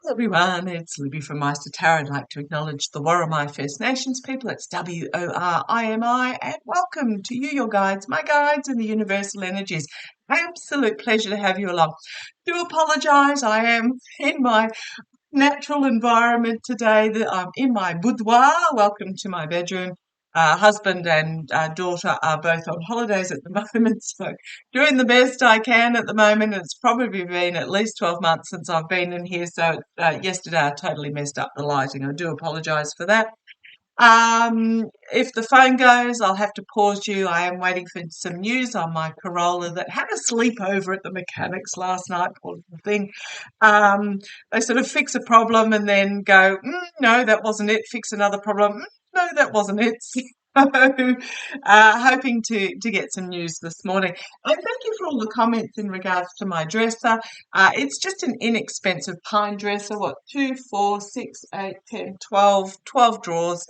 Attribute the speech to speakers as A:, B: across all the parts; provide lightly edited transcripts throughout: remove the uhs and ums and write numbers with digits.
A: Hello everyone, it's Libby from Meister Tarot. I'd like to acknowledge the Worimi First Nations people. It's Worimi, and welcome to you, your guides, my guides in the universal energies. Absolute pleasure to have you along. Do apologise, I am in my natural environment today. I'm in my boudoir. Welcome to my bedroom. Husband and daughter are both on holidays at the moment, so doing the best I can at the moment. It's probably been at least 12 months since I've been in here, so yesterday I totally messed up the lighting. I do apologise for that. If the phone goes, I'll have to pause you. I am waiting for some news on my Corolla that had a sleepover at the mechanics last night. Poor little thing. They sort of fix a problem and then go, no, that wasn't it. Fix another problem. No, that wasn't it. So, hoping to get some news this morning. And thank you for all the comments in regards to my dresser. It's just an inexpensive pine dresser. What, 2, 4, 6, 8, 10, 12, 12 drawers,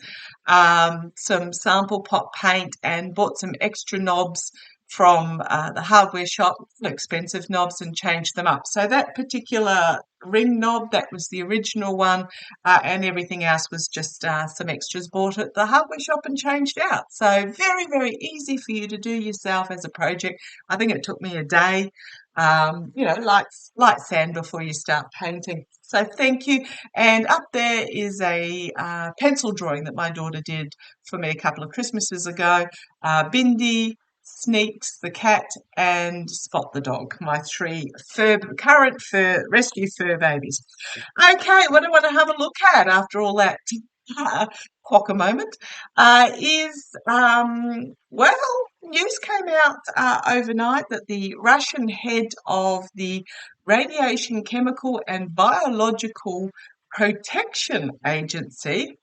A: some sample pot paint, and bought some extra knobs from the hardware shop, expensive knobs, and changed them up. So that particular ring knob, that was the original one, and everything else was just some extras bought at the hardware shop and changed out. So very, very easy for you to do yourself as a project. I think it took me a day, light sand before you start painting. So thank you. And up there is a pencil drawing that my daughter did for me a couple of Christmases ago. Bindi, Sneaks, the cat, and Spot the dog, my three current rescue fur babies. Okay, what I want to have a look at after all that quokka moment well, news came out overnight that the Russian head of the Radiation, Chemical and Biological Protection Agency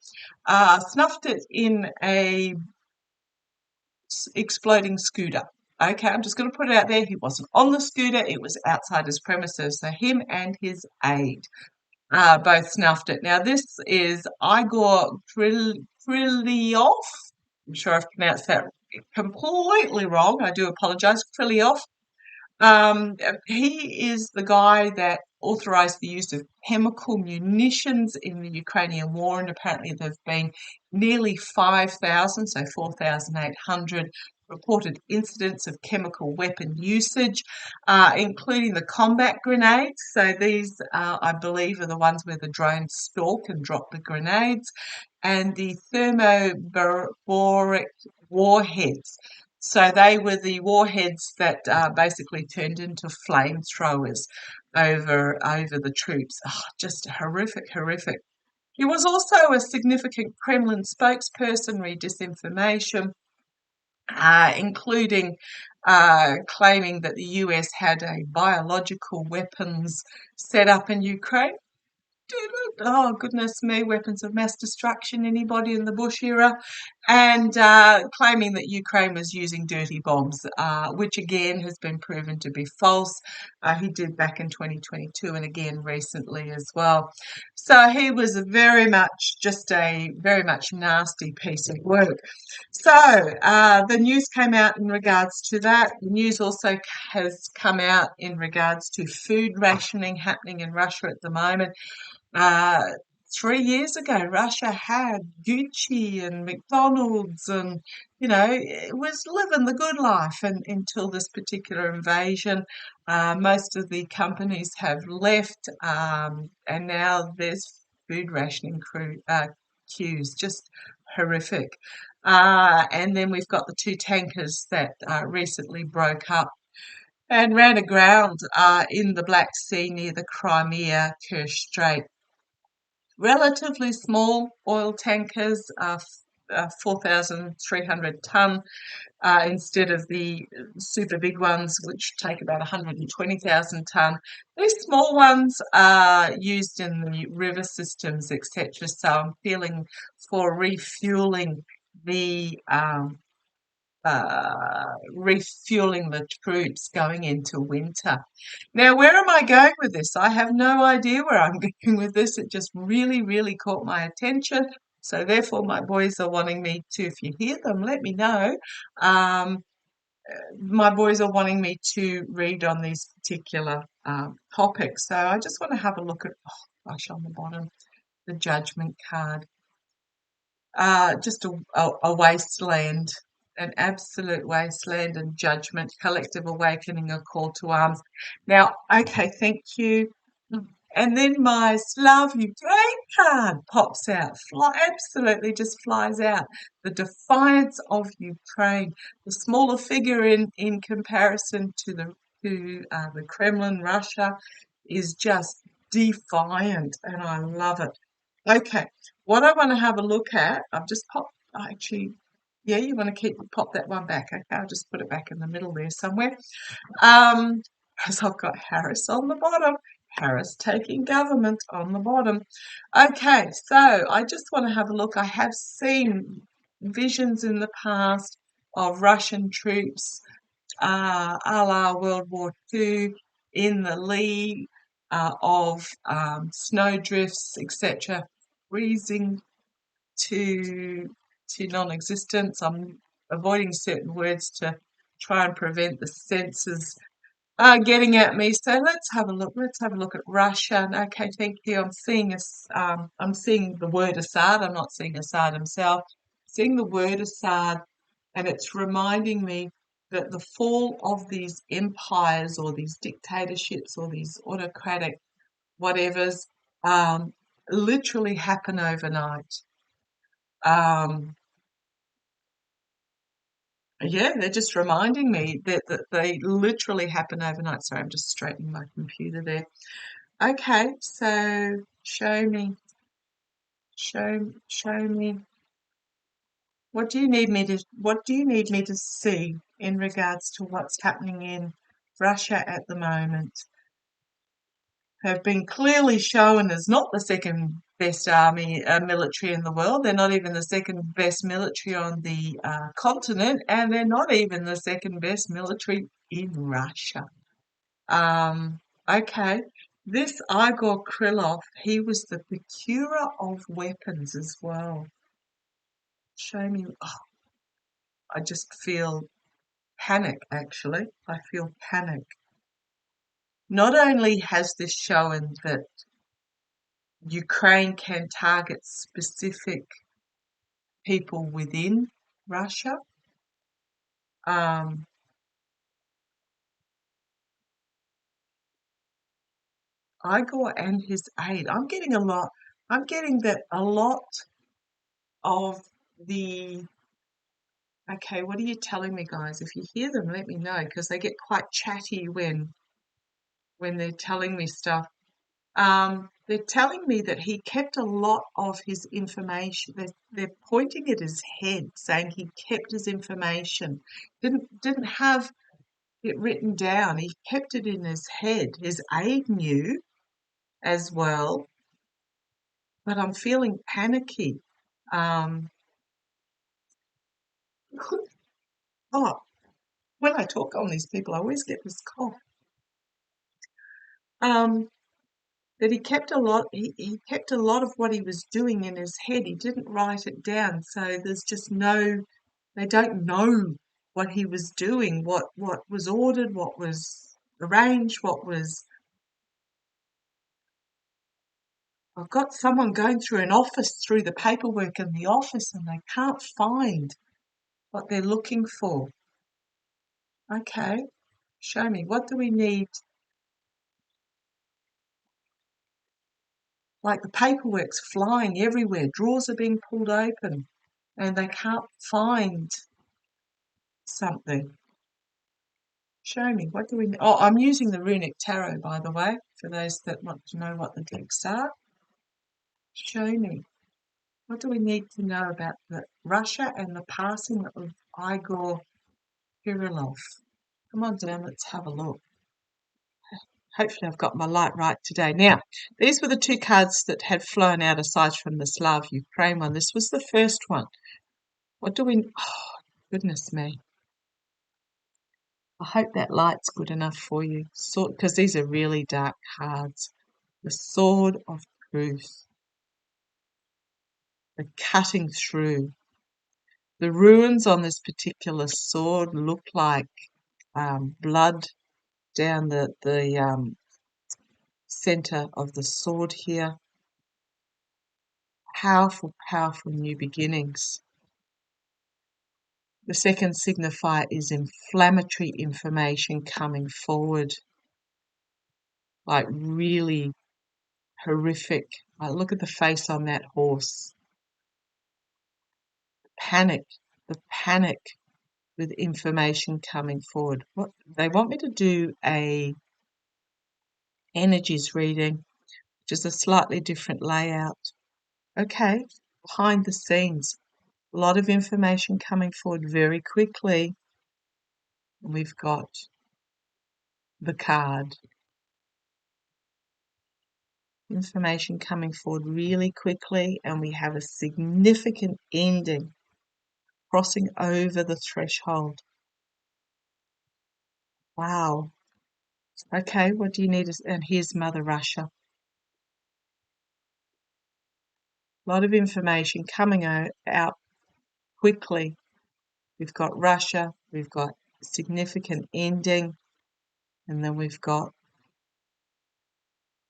A: snuffed it in a exploding scooter. Okay, I'm just going to put it out there. He wasn't on the scooter. It was outside his premises. So him and his aide both snuffed it. Now, this is Igor Krylyov. I'm sure I've pronounced that completely wrong. I do apologize. Krylyov. He is the guy that authorized the use of chemical munitions in the Ukrainian war, and apparently there have been nearly 5,000, so 4,800 reported incidents of chemical weapon usage, including the combat grenades. So these, I believe, are the ones where the drones stalk and drop the grenades, and the thermobaric warheads. So they were the warheads that basically turned into flamethrowers over the troops. Oh, just horrific, horrific. He was also a significant Kremlin spokesperson, read disinformation, including claiming that the US had a biological weapons set up in Ukraine. Oh, goodness me, weapons of mass destruction, anybody in the Bush era, and claiming that Ukraine was using dirty bombs, which again has been proven to be false. He did back in 2022 and again recently as well. So he was very much nasty piece of work. So the news came out in regards to that. The news also has come out in regards to food rationing happening in Russia at the moment. 3 years ago, Russia had Gucci and McDonald's, and it was living the good life. And until this particular invasion, most of the companies have left, and now there's food rationing queues, just horrific. And then we've got the two tankers that recently broke up and ran aground in the Black Sea near the Crimea Kerch Strait. Relatively small oil tankers, 4,300 tonne, instead of the super big ones, which take about 120,000 tonne. These small ones are used in the river systems, etc. So I'm feeling for refueling the troops going into winter. Now, where am I going with this? I have no idea where I'm going with this. It just really, really caught my attention. So therefore, my boys are wanting me to, if you hear them, let me know. My boys are wanting me to read on these particular topics. So I just want to have a look at Flush on the bottom. The Judgment card. Just a wasteland, an absolute wasteland and judgment, collective awakening, a call to arms. Now, okay, thank you. And then my Slav Ukraine card pops out, absolutely just flies out. The defiance of Ukraine, the smaller figure in comparison to the Kremlin, Russia, is just defiant, and I love it. Okay, what I want to have a look at, I've just popped, actually, yeah, you want to pop that one back. Okay, I'll just put it back in the middle there somewhere. Because I've got Harris on the bottom, Harris taking government on the bottom. Okay, so I just want to have a look. I have seen visions in the past of Russian troops, a la World War II, in the lee of snowdrifts, etc., freezing to non-existence. I'm avoiding certain words to try and prevent the senses getting at me. So let's have a look. Let's have a look at Russia. Okay, thank you. I'm seeing the word Assad. I'm not seeing Assad himself. Seeing the word Assad, and it's reminding me that the fall of these empires or these dictatorships or these autocratic whatevers literally happen overnight. Yeah, they're just reminding me that they literally happen overnight. Sorry, I'm just straightening my computer there. Okay, so show me. What do you need me to see in regards to what's happening in Russia at the moment? Have been clearly shown as not the second best military in the world. They're not even the second best military on the continent, and they're not even the second best military in Russia. Okay, this Igor Krylov, he was the procurer of weapons as well. Show me. Oh, I just feel panic, actually. I feel panic. Not only has this shown that Ukraine can target specific people within Russia. Igor and his aid. I'm getting that a lot of the. Okay, what are you telling me, guys? If you hear them, let me know, because they get quite chatty when they're telling me stuff. They're telling me that he kept a lot of his information. They're pointing at his head, saying he kept his information. Didn't have it written down. He kept it in his head. His aide knew as well, but I'm feeling panicky. Oh, when I talk on these people, I always get this cough. That he kept a lot. He kept a lot of what he was doing in his head. He didn't write it down, so there's just no. They don't know what he was doing, what was ordered, what was arranged, what was. I've got someone going through an office, through the paperwork in the office, and they can't find what they're looking for. Okay, show me. What do we need? Like the paperwork's flying everywhere. Drawers are being pulled open, and they can't find something. Show me. What do we need? Oh, I'm using the runic tarot, by the way, for those that want to know what the decks are. Show me. What do we need to know about Russia and the passing of Igor Kirillov? Come on down, let's have a look. Hopefully I've got my light right today. Now, these were the two cards that had flown out aside from the Slav Ukraine one. This was the first one. What do we... Oh, goodness me. I hope that light's good enough for you, because these are really dark cards. The Sword of Truth. The cutting through. The runes on this particular sword look like blood down the center of the sword here. Powerful, powerful new beginnings. The second signifier is inflammatory information coming forward, like really horrific. Like, look at the face on that horse. Panic, the panic with information coming forward. What they want me to do a energies reading, which is a slightly different layout. Okay, behind the scenes, a lot of information coming forward very quickly. We've got the card. Information coming forward really quickly, and we have a significant ending, crossing over the threshold. Wow. Okay, what do you need? And here's Mother Russia. A lot of information coming out quickly. We've got Russia, we've got significant ending, and then we've got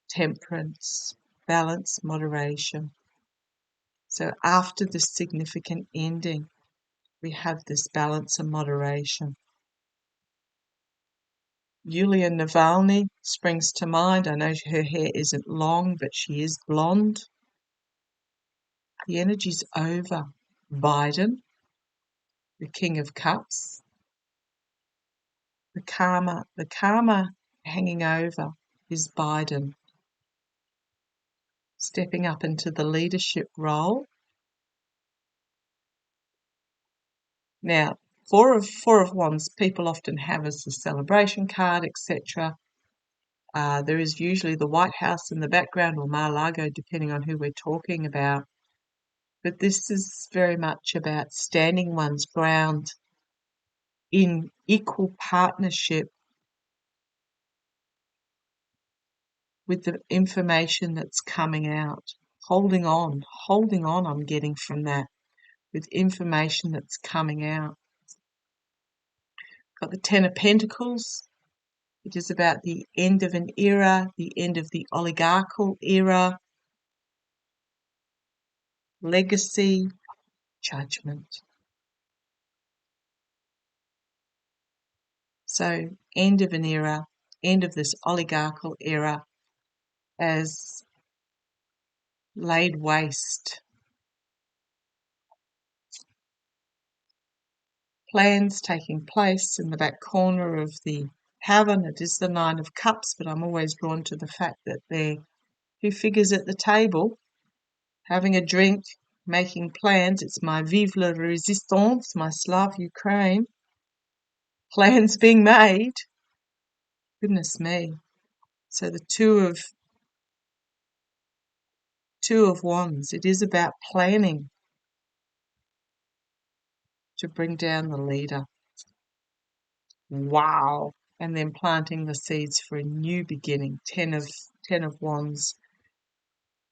A: temperance, balance, moderation. So after this significant ending, we have this balance and moderation. Yulia Navalny springs to mind. I know her hair isn't long, but she is blonde. The energy's over. Biden, the King of Cups. The karma hanging over is Biden, stepping up into the leadership role. Now, four of wands people often have as the celebration card, etc. There is usually the White House in the background, or Mar-a-Lago, depending on who we're talking about. But this is very much about standing one's ground in equal partnership with the information that's coming out. Holding on, I'm getting from that, with information that's coming out. Got the Ten of Pentacles. It is about the end of an era, the end of the oligarchical era, legacy, judgment. So, end of an era, end of this oligarchical era as laid waste. Plans taking place in the back corner of the tavern. It is the Nine of Cups, but I'm always drawn to the fact that there are two figures at the table having a drink, making plans. It's my Vive la Résistance, my Slav Ukraine. Plans being made. Goodness me. So the Two of Wands. It is about planning to bring down the leader. Wow. And then planting the seeds for a new beginning. Ten of Wands.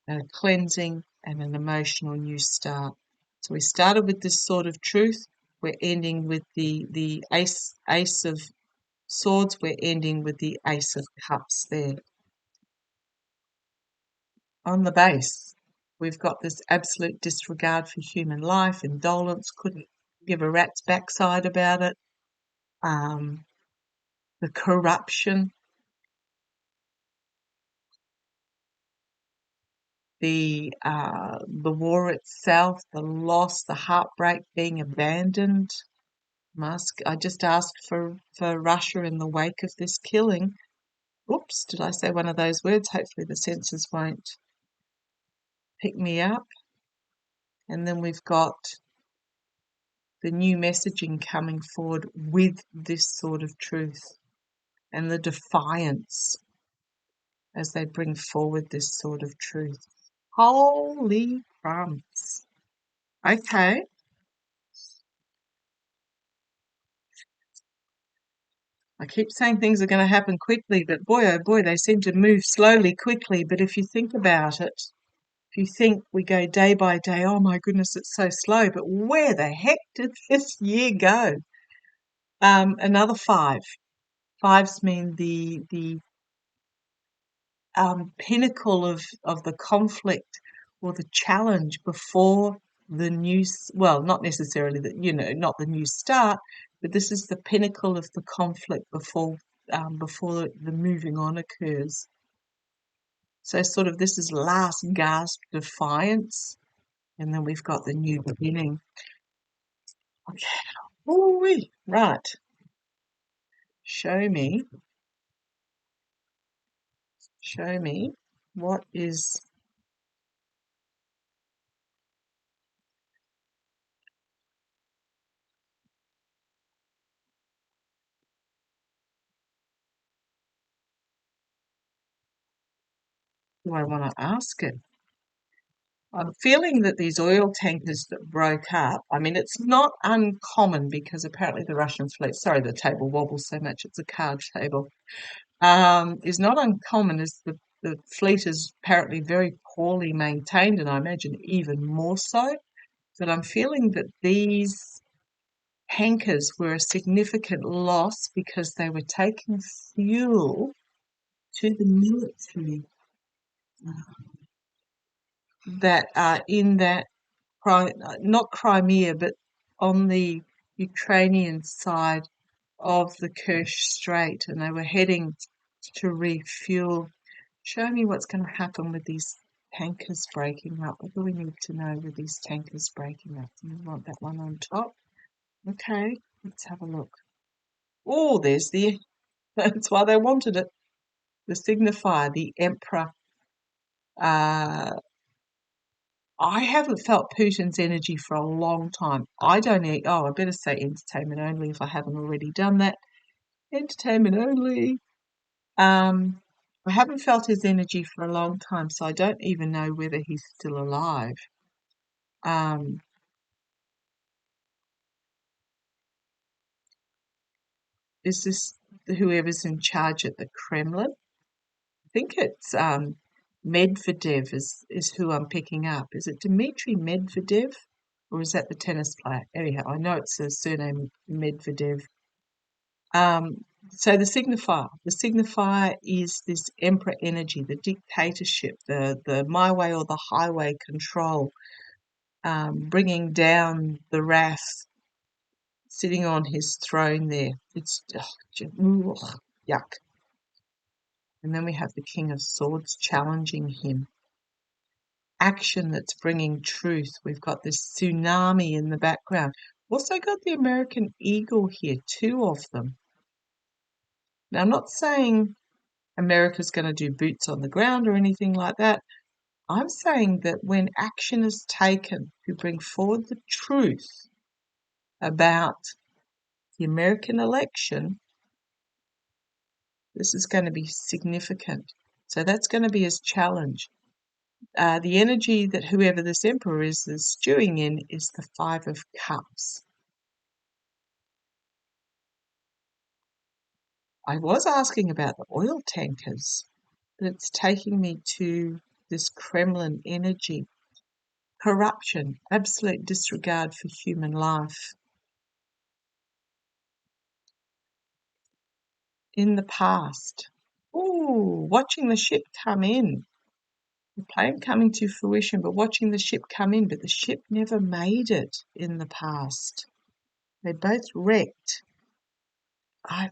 A: A cleansing and an emotional new start. So we started with this sword of truth. We're ending with the ace of swords. We're ending with the Ace of Cups there. On the base, we've got this absolute disregard for human life, indolence, couldn't give a rat's backside about it. The corruption, the war itself, the loss, the heartbreak, being abandoned. I just asked for Russia in the wake of this killing. Oops, did I say one of those words? Hopefully the censors won't pick me up. And then we've got the new messaging coming forward with this sort of truth, and the defiance as they bring forward this sort of truth. Holy crumbs. Okay. I keep saying things are going to happen quickly, but boy, oh boy, they seem to move slowly, quickly. But if you think about it, if you think we go day by day, oh my goodness, it's so slow, but where the heck did this year go? Another five. Fives mean the pinnacle of the conflict or the challenge before the new, well, not necessarily that, not the new start, but this is the pinnacle of the conflict before the moving on occurs. So sort of this is last gasp defiance, and then we've got the new beginning. Okay. Ooh-wee. Right. Show me what is. Do I want to ask it? I'm feeling that these oil tankers that broke up, I mean, it's not uncommon because apparently the Russian fleet, sorry, the table wobbles so much, it's a card table, is not uncommon as the fleet is apparently very poorly maintained, and I imagine even more so. But I'm feeling that these tankers were a significant loss because they were taking fuel to the military that are in that, not Crimea, but on the Ukrainian side of the Kerch Strait, and they were heading to refuel. Show me what's going to happen with these tankers breaking up. What do we need to know with these tankers breaking up? We want that one on top. Okay, let's have a look. Oh, there's that's why they wanted it. The signifier, the Emperor. Uh, I haven't felt Putin's energy for a long time. I better say entertainment only if I haven't already done that. Entertainment only. I haven't felt his energy for a long time, so I don't even know whether he's still alive. Um, is this whoever's in charge at the Kremlin? I think it's Medvedev is who I'm picking up. Is it Dmitry Medvedev? Or is that the tennis player? Anyhow, I know it's a surname Medvedev. So the signifier is this emperor energy, the dictatorship, the my way or the highway control, bringing down the wrath, sitting on his throne there. It's yuck. And then we have the King of Swords challenging him. Action that's bringing truth. We've got this tsunami in the background. Also got the American eagle here, 2 of them. Now, I'm not saying America's going to do boots on the ground or anything like that. I'm saying that when action is taken to bring forward the truth about the American election, this is going to be significant. So that's going to be his challenge. The energy that whoever this emperor is stewing in is the 5 of Cups. I was asking about the oil tankers, but it's taking me to this Kremlin energy. Corruption, absolute disregard for human life. In the past. Ooh, watching the ship come in. The plan coming to fruition, but watching the ship come in, but the ship never made it in the past. They both wrecked.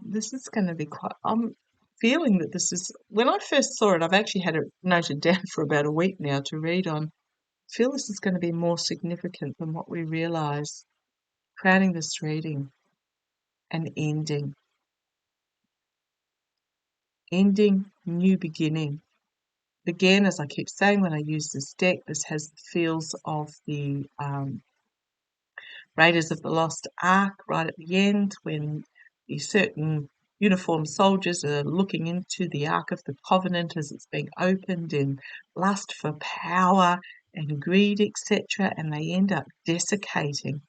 A: This is going to be quite. I'm feeling that this is. When I first saw it, I've actually had it noted down for about a week now to read on. I feel this is going to be more significant than what we realise. Crowning this reading, an ending. Ending, new beginning. Again, as I keep saying when I use this deck, this has the feels of the Raiders of the Lost Ark right at the end when the certain uniformed soldiers are looking into the Ark of the Covenant as it's being opened in lust for power and greed, etc., and they end up desiccating.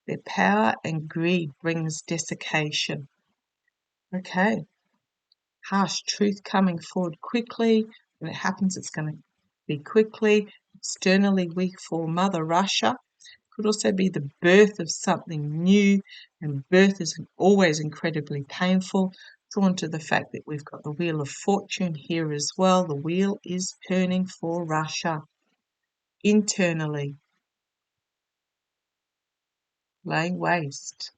A: Their power and greed brings desiccation. Okay. Harsh truth coming forward quickly. When it happens, it's going to be quickly. Externally weak for Mother Russia. Could also be the birth of something new, and birth is always incredibly painful. drawn to the fact that we've got the Wheel of Fortune here as well. The wheel is turning for Russia internally, laying waste,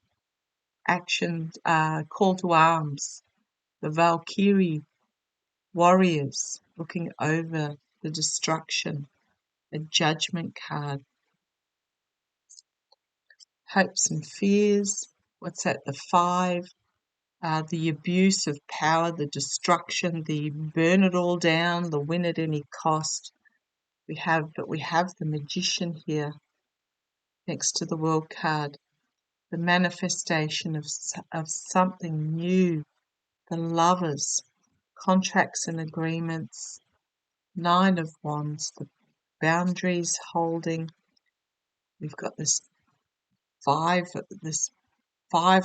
A: actions, call to arms, the Valkyrie warriors looking over the destruction, a judgment card, hopes and fears. What's that? The 5. The abuse of power, the destruction, the burn it all down, the win at any cost. We have the Magician here next to the World card, the manifestation of something new, the Lovers, contracts and agreements, 9 of Wands, the boundaries holding. We've got this 5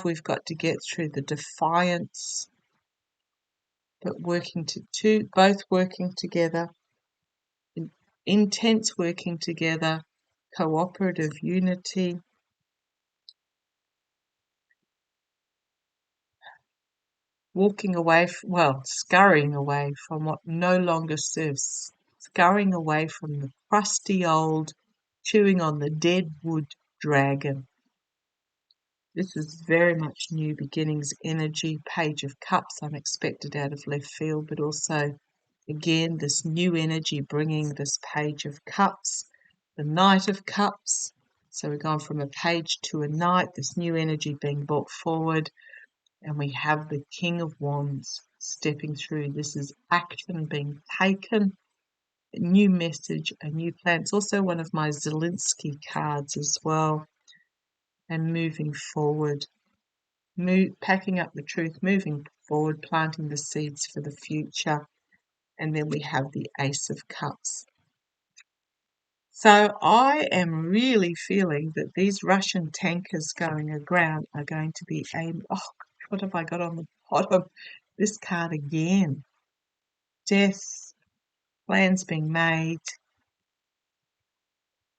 A: we've got to get through, the defiance, but both working together, intense working together, cooperative unity, scurrying away from what no longer serves, scurrying away from the crusty old, chewing on the dead wood dragon. This is very much new beginnings energy, Page of Cups, unexpected out of left field, but also, again, this new energy bringing this Page of Cups, the Knight of Cups. So we're going from a page to a knight, this new energy being brought forward, and we have the King of Wands stepping through. This is action being taken, a new message, a new plan. It's also one of my Zelensky cards as well, and moving forward. Packing up the truth, moving forward, planting the seeds for the future. And then we have the Ace of Cups. So I am really feeling that these Russian tankers going aground are going to be aimed. Oh, what have I got on the bottom? This card again. Death, plans being made,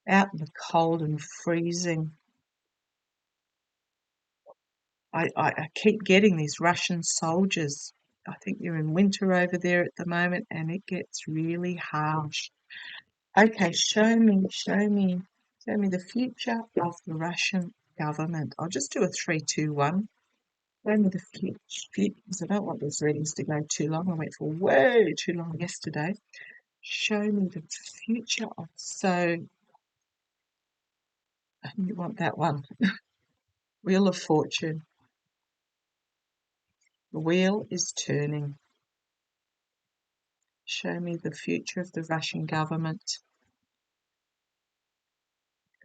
A: out in the cold and freezing. I keep getting these Russian soldiers. I think they're in winter over there at the moment, and it gets really harsh. Okay, show me the future of the Russian government. I'll just do a 3, 2, 1. Show me the future, because I don't want these readings to go too long. I went for way too long yesterday. Show me the future of, so you want that one. Wheel of Fortune. The wheel is turning. Show me the future of the Russian government.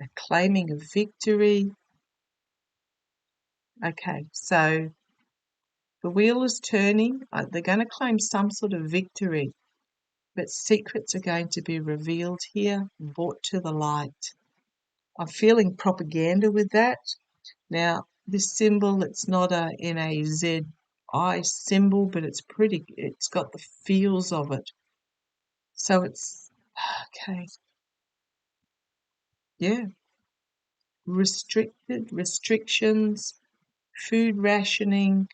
A: A claiming of victory. Okay, so the wheel is turning. They're going to claim some sort of victory, but secrets are going to be revealed here, brought to the light. I'm feeling propaganda with that. Now, this symbol, it's not a NAZI symbol, but it's got the feels of it. So it's, okay, yeah, restrictions, food rationing,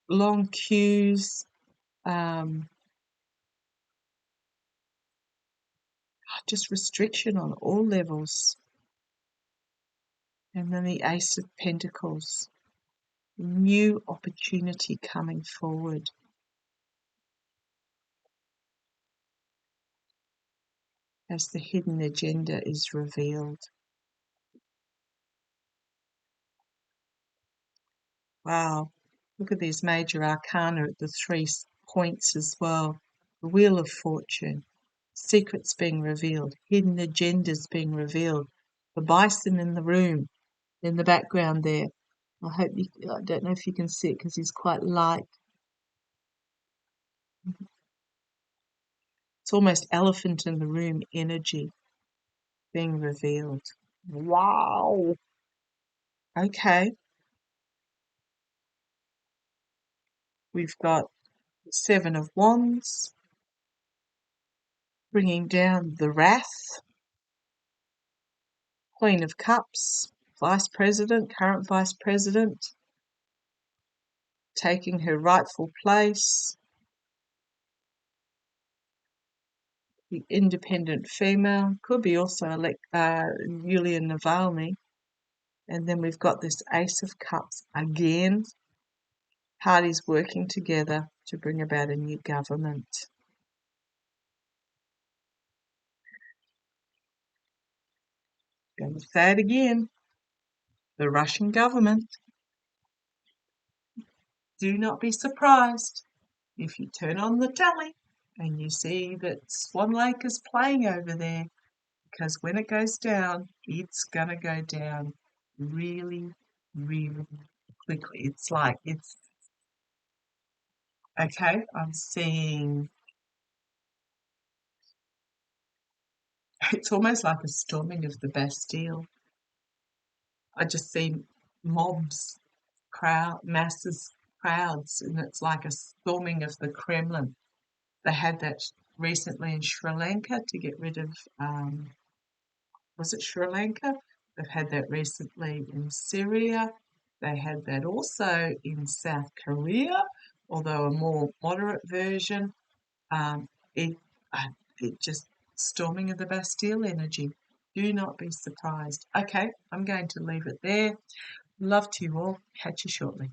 A: long queues, just restriction on all levels. And then the Ace of Pentacles, new opportunity coming forward. As the hidden agenda is revealed. Wow, look at these major arcana at the 3 points as well. The Wheel of Fortune, secrets being revealed, hidden agendas being revealed. The bison in the room, in the background there. I don't know if you can see it because he's quite light. It's almost elephant in the room energy being revealed. Wow. Okay. We've got the 7 of Wands, bringing down the wrath, Queen of Cups, Vice President, current Vice President, taking her rightful place, the independent female, could be also Yulia Navalny. And then we've got this Ace of Cups again, parties working together to bring about a new government. Going to say it again, the Russian government. Do not be surprised if you turn on the telly and you see that Swan Lake is playing over there, because when it goes down, it's going to go down really, really quickly. It's okay. I'm seeing, it's almost like a storming of the Bastille. I just see mobs, crowds, and it's like a storming of the Kremlin. They had that recently in Sri Lanka to get rid of, was it Sri Lanka? They've had that recently in Syria. They had that also in South Korea, although a more moderate version. Um, it, it just storming of the Bastille energy. Do not be surprised. Okay, I'm going to leave it there. Love to you all. Catch you shortly.